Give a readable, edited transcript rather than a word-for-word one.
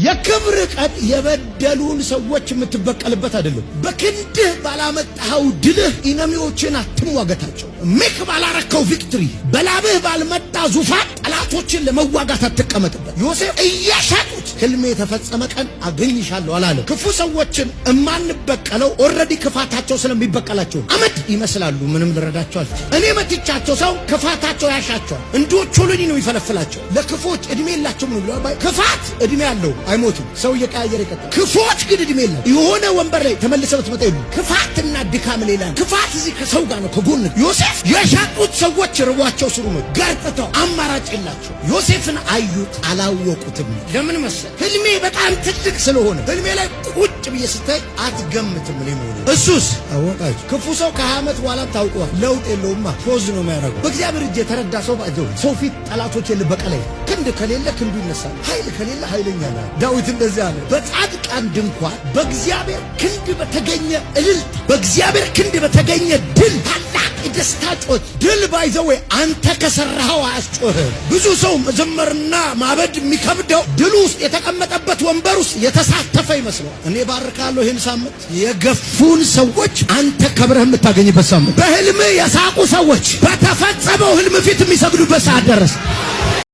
የክብር ቀን የበደሉን ሰዎች የምትበቀልበት አይደለም። በክንድህ ባላመጣኸው ድልህ ኢነሚዎችን አትሟገታቸው። ሜክ ባላረከው ቪክትሪ በላብህ ባልመጣ ዙፋን ጠላቶችን ለመዋጋት አትቀመጥበት። ዮሴፍ እየሸጡት ህልሜ የተፈጸመ ቀን አገኝሻለሁ አላለ። ክፉ ሰዎችን እማንበቀለው ኦልሬዲ ክፋታቸው ስለሚበቀላቸው አመድ ይመስላሉ። ምንም ልረዳቸው አልችልም። እኔ መትቻቸው ሰው ክፋታቸው ያሻቸዋል። እንዶች ሁሉ ነው ይፈለፍላቸው። ለክፎች እድሜ የላቸውም ነው ብለው ክፋት እድሜ ያለው አይሞትም። ሰው እየቀያየረ ይቀጥላል። ክፎች ግን እድሜ የላቸው። የሆነ ወንበር ላይ ተመልሰው ትመጣ ይሉ ክፋትና ድካም ሌላ ክፋት እዚህ ከሰው ጋር ነው ከጎን። ዮሴፍ የሸጡት ሰዎች ርቧቸው ስሩ ነው ገርጥተው አማራጭ የላቸው። ዮሴፍን አዩት አላወቁትም። ለምን መሰል? ህልሜ በጣም ትልቅ ስለሆነ ህልሜ ላይ ቁጭ ብዬ ስታይ አትገምትም ነው ሞኝ። እሱስ አወቃችሁ። ክፉ ሰው ከዓመት በኋላ ታውቀዋል። ለውጥ የለውማ። ፖዝ ነው የሚያደርገው። በእግዚአብሔር እጅ የተረዳ ሰው ባይዘው ሰው ፊት ጠላቶች ልበቀላይ ክንድ ከሌለ ክንዱ ይነሳል። ኃይል ከሌለ ኃይለኛ ነው። ዳዊት እንደዚህ አለ። በጻድቃን ድንኳን በእግዚአብሔር ክንድ በተገኘ እልልታ፣ በእግዚአብሔር ክንድ በተገኘ ድል ታላቅ ደስታ ጮህ። ድል ባይዘው አንተ ከሰራኸው አያስጮህ። ብዙ ሰው መዘመርና ማበድ የሚከብደው ድሉ ውስጥ የተቀመጠበት ወንበር ውስጥ የተሳተፈ ይመስለዋል። እኔ ባርካለሁ ይህን ሳምንት የገፉን ሰዎች አንተ ከብረህ የምታገኝበት ሳምንት። በህልም የሳቁ ሰዎች በተፈጸመው ህልም ፊት የሚሰግዱበት ሰዓት ደረሰ።